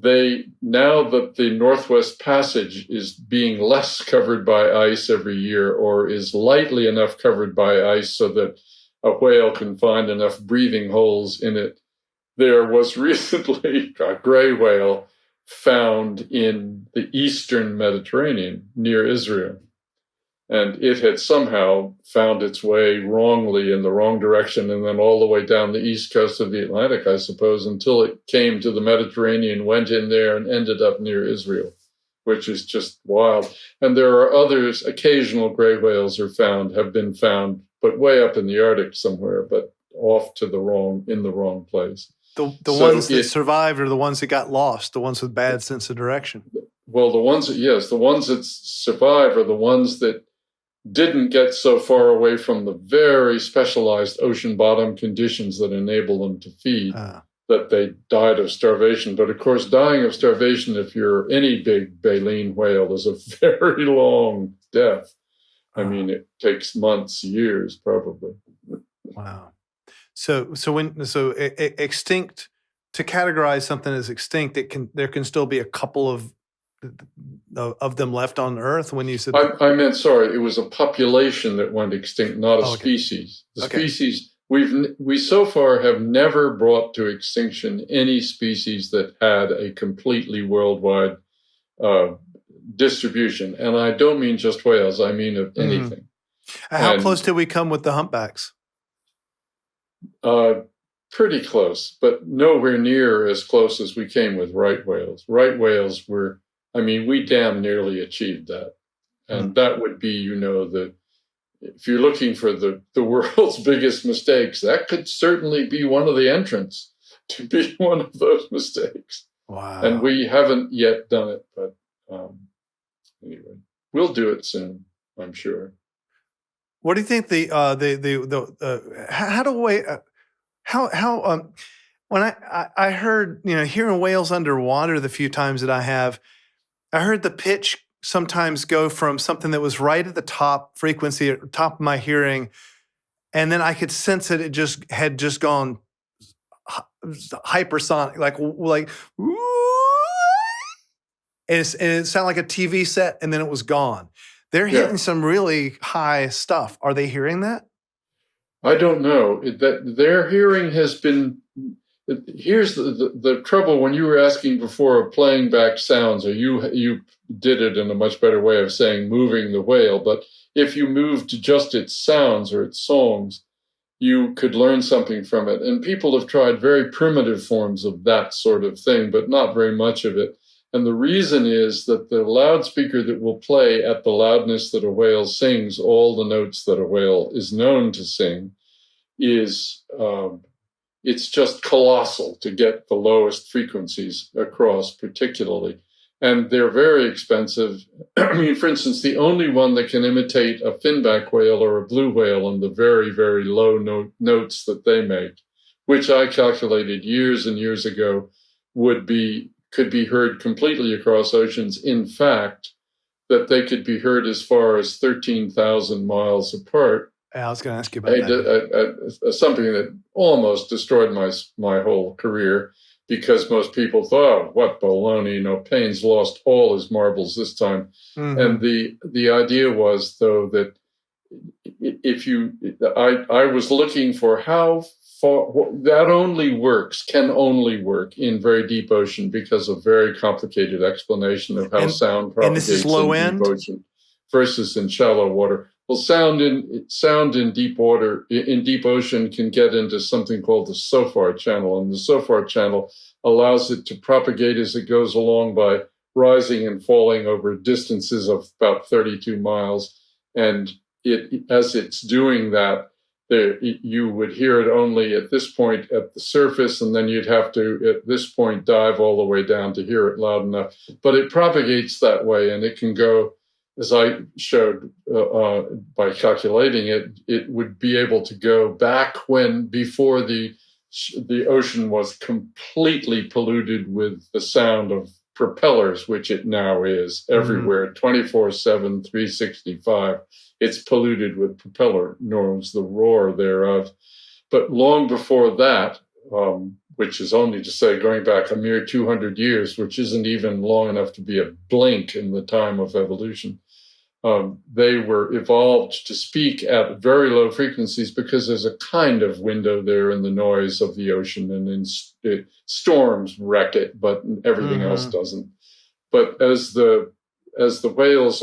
now that the Northwest Passage is being less covered by ice every year, or is lightly enough covered by ice so that a whale can find enough breathing holes in it, there was recently a gray whale found in the eastern Mediterranean near Israel. And it had somehow found its way wrongly in the wrong direction and then all the way down the east coast of the Atlantic, I suppose, until it came to the Mediterranean, went in there and ended up near Israel, which is just wild. And there are others, occasional gray whales have been found, but way up in the Arctic somewhere, but off to in the wrong place. The ones that survived are the ones that got lost, the ones with bad sense of direction. Well, the ones that survive are the ones that didn't get so far away from the very specialized ocean bottom conditions that enable them to feed, that they died of starvation. But of course, dying of starvation, if you're any big baleen whale, is a very long death. I mean, it takes months, years, probably. Wow. So extinct, to categorize something as extinct, there can still be a couple of them left on Earth. When you said I meant, sorry, it was a population that went extinct, not a species. The species we so far have never brought to extinction any species that had a completely worldwide distribution, and I don't mean just whales. I mean of anything. How close did we come with the humpbacks? Pretty close, but nowhere near as close as we came with right whales. Right whales we damn nearly achieved that. And that would be, if you're looking for the world's biggest mistakes, that could certainly be one of the entrants to be one of those mistakes. Wow. And we haven't yet done it, but anyway, we'll do it soon, I'm sure. What do you think when I heard, hearing whales underwater the few times that I heard the pitch sometimes go from something that was right at the top frequency, at the top of my hearing, and then I could sense that it had gone hypersonic, like and it sounded like a TV set, and then it was gone. They're hitting some really high stuff. Are they hearing that? I don't know. That their hearing has been. Here's the trouble when you were asking before of playing back sounds, or you did it in a much better way of saying moving the whale. But if you moved to just its sounds or its songs, you could learn something from it. And people have tried very primitive forms of that sort of thing, but not very much of it. And the reason is that the loudspeaker that will play at the loudness that a whale sings all the notes that a whale is known to sing is it's just colossal to get the lowest frequencies across particularly. And they're very expensive. I mean, for instance, the only one that can imitate a finback whale or a blue whale on the very, very low notes that they make, which I calculated years and years ago could be heard completely across oceans. In fact, that they could be heard as far as 13,000 miles apart. I was going to ask you about that. Something that almost destroyed my whole career. because most people thought, oh, what baloney, Payne's lost all his marbles this time. Mm-hmm. And the idea was, though, that I was looking for how far that can only work in very deep ocean because of very complicated explanation of how sound propagates this is low in end deep ocean versus in shallow water. Well, sound in deep water, in deep ocean, can get into something called the SOFAR channel, and the SOFAR channel allows it to propagate as it goes along by rising and falling over distances of about 32 miles. And as it's doing that, you would hear it only at this point at the surface, and then you'd have to, at this point, dive all the way down to hear it loud enough. But it propagates that way, and it can go, as I showed by calculating it, it would be able to go back before the ocean was completely polluted with the sound of propellers, which it now is everywhere, 24/7, 365. It's polluted with propeller noise, the roar thereof. But long before that, which is only to say going back a mere 200 years, which isn't even long enough to be a blink in the time of evolution, they were evolved to speak at very low frequencies because there's a kind of window there in the noise of the ocean, and in storms wreck it, but everything else doesn't. But as the whales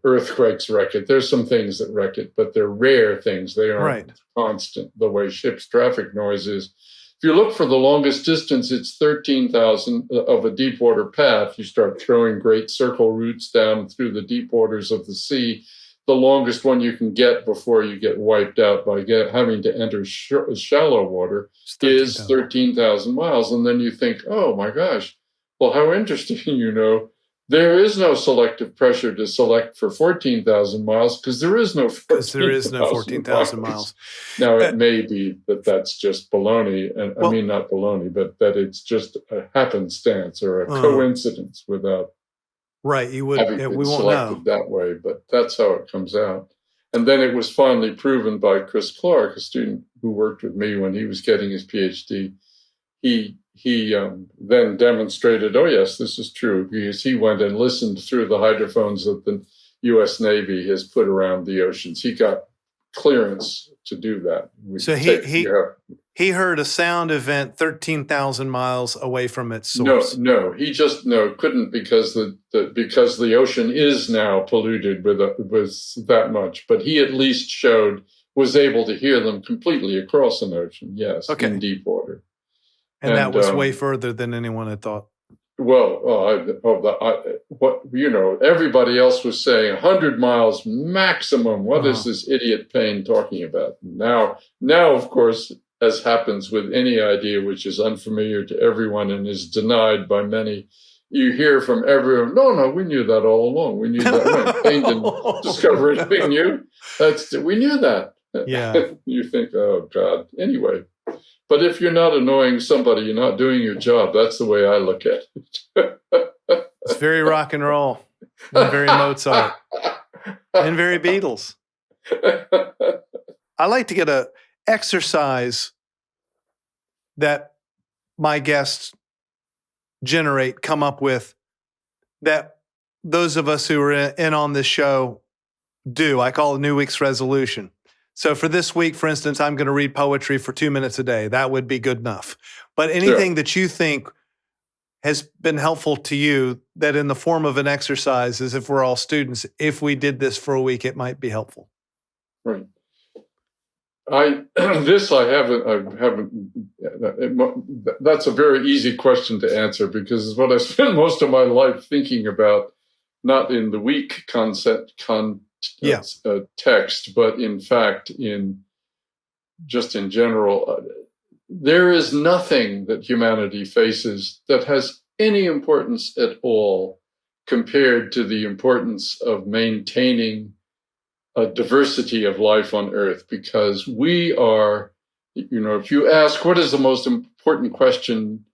earthquakes wreck it. There's some things that wreck it, but they're rare things. They aren't constant, the way ship's traffic noise is. If you look for the longest distance, it's 13,000 of a deep water path. You start throwing great circle routes down through the deep waters of the sea. The longest one you can get before you get wiped out by having to enter shallow water is 13,000 miles. And then you think, oh my gosh, well, how interesting, there is no selective pressure to select for 14,000 miles because there is no 14,000 miles. Now, it may be that that's just baloney, and I mean, not baloney, but that it's just a happenstance or a coincidence without we won't selected know that way, but that's how it comes out. And then it was finally proven by Chris Clark, a student who worked with me when he was getting his PhD. He then demonstrated, oh, yes, this is true, because he went and listened through the hydrophones that the U.S. Navy has put around the oceans. He got clearance to do that. He heard a sound event 13,000 miles away from its source. No, he just couldn't because the ocean is now polluted with that much. But he at least was able to hear them completely across an ocean. Yes, in deep water. And that was way further than anyone had thought. Well, everybody else was saying 100 miles maximum. What is this idiot Payne talking about? Now, of course, as happens with any idea which is unfamiliar to everyone and is denied by many, you hear from everyone, no, we knew that all along. We knew that. Payne didn't discover anything new. We knew that. Yeah. You think, oh, God. Anyway. But if you're not annoying somebody, you're not doing your job. That's the way I look at it. It's very rock and roll, and very Mozart, and very Beatles. I like to get an exercise that my guests come up with, that those of us who are in on this show do. I call it New Week's Resolution. So for this week, for instance, I'm going to read poetry for 2 minutes a day. That would be good enough. But anything that you think has been helpful to you, that in the form of an exercise, as if we're all students, if we did this for a week, it might be helpful. Right. I haven't. That's a very easy question to answer because it's what I spend most of my life thinking about, not in the weak text, but in fact, in general, there is nothing that humanity faces that has any importance at all compared to the importance of maintaining a diversity of life on Earth, because we are, if you ask what is the most important question,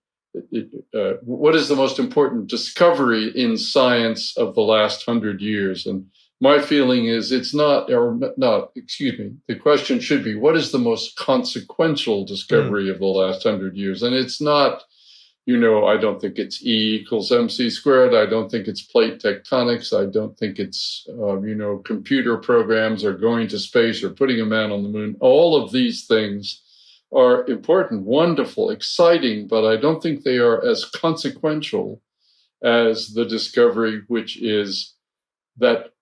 what is the most important discovery in science of the last 100 years, and my feeling is it's not, or not, excuse me, the question should be, what is the most consequential discovery of the last 100 years? And it's not, I don't think it's E equals MC squared. I don't think it's plate tectonics. I don't think it's, computer programs or going to space or putting a man on the moon. All of these things are important, wonderful, exciting, but I don't think they are as consequential as the discovery, which is that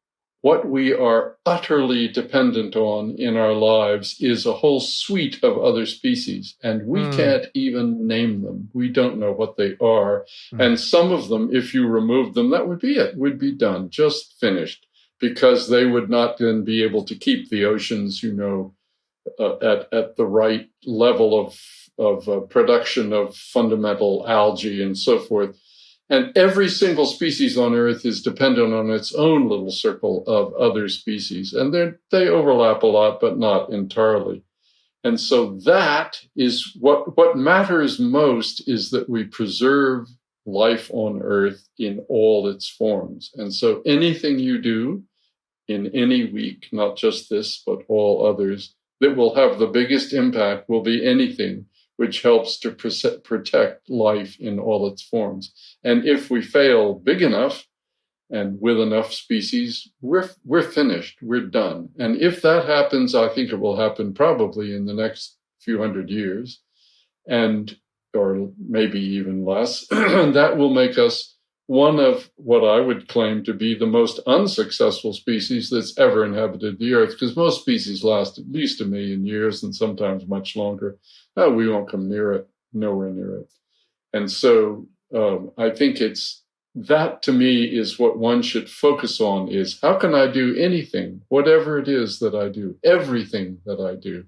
what we are utterly dependent on in our lives is a whole suite of other species, and we can't even name them. We don't know what they are. And some of them, if you remove them, that would be it, would be done, just finished, because they would not then be able to keep the oceans, at the right level of production of fundamental algae and so forth. And every single species on Earth is dependent on its own little circle of other species. And they overlap a lot, but not entirely. And so that is what matters most, is that we preserve life on Earth in all its forms. And so anything you do in any week, not just this, but all others, that will have the biggest impact will be anything which helps to protect life in all its forms. And if we fail big enough and with enough species, we're finished, we're done. And if that happens, I think it will happen probably in the next few hundred years, or maybe even less. And that will make us one of what I would claim to be the most unsuccessful species that's ever inhabited the Earth, because most species last at least 1 million years and sometimes much longer. We won't come near it, nowhere near it. And so I think that to me is what one should focus on, is how can I do anything, whatever it is that I do, everything that I do,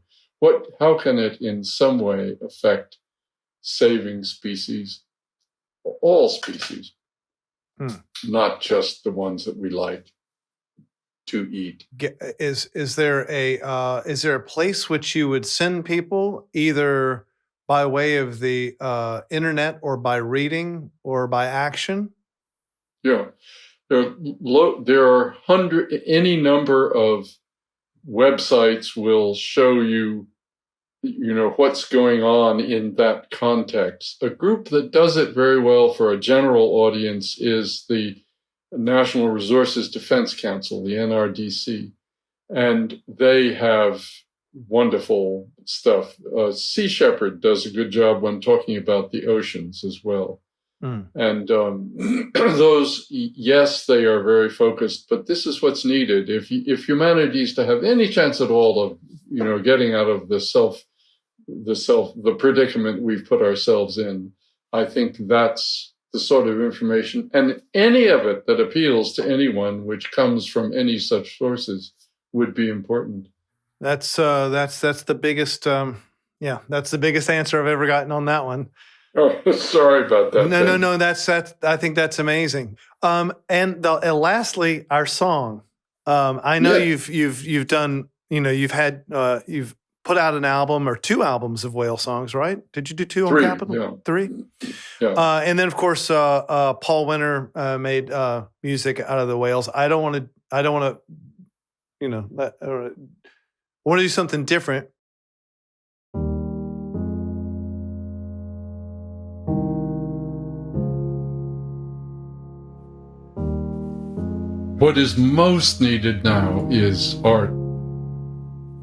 how can it in some way affect saving species, all species, not just the ones that we like to eat. Is there a place which you would send people, either by way of the internet or by reading or by action? Yeah, there are any number of websites will show you, what's going on in that context. A group that does it very well for a general audience is the National Resources Defense Council, the NRDC, and they have wonderful stuff. Sea Shepherd does a good job when talking about the oceans as well. And those, yes, they are very focused, but this is what's needed. If humanity is to have any chance at all of, getting out of the predicament we've put ourselves in, I think that's the sort of information, and any of it that appeals to anyone, which comes from any such sources, would be important. That's the biggest, that's the biggest answer I've ever gotten on that one. Oh, sorry about that. No. That's I think that's amazing. And lastly, our song. I know you've done. You've put out an album or 2 albums of whale songs, right? Did you do 2 on Capitol? Yeah. 3. Yeah. And then of course, Paul Winter made music out of the whales. I don't want to. I want to do something different. What is most needed now is art.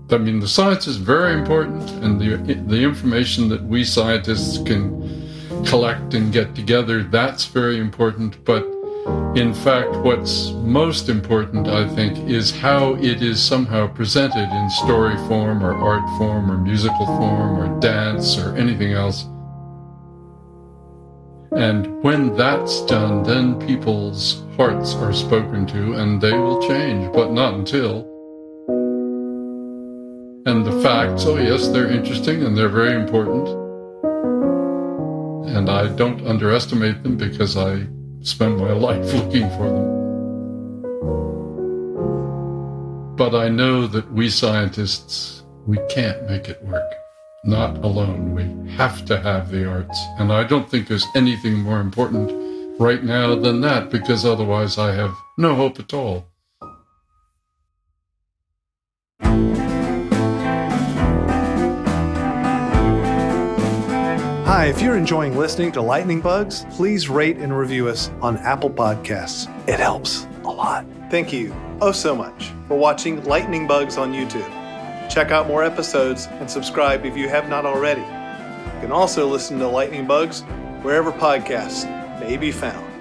I mean, the science is very important, and the information that we scientists can collect and get together, that's very important. But in fact, what's most important, I think, is how it is somehow presented in story form or art form or musical form or dance or anything else. And when that's done, then people's hearts are spoken to and they will change, but not until. And the facts, oh yes, they're interesting and they're very important. And I don't underestimate them because I spend my life looking for them. But I know that we scientists, we can't make it work. Not alone. We have to have the arts. And I don't think there's anything more important right now than that, because otherwise I have no hope at all. Hi, if you're enjoying listening to Lightning Bugs, please rate and review us on Apple Podcasts. It helps a lot. Thank you so much for watching Lightning Bugs on YouTube. Check out more episodes and subscribe if you have not already. You can also listen to Lightning Bugs wherever podcasts may be found.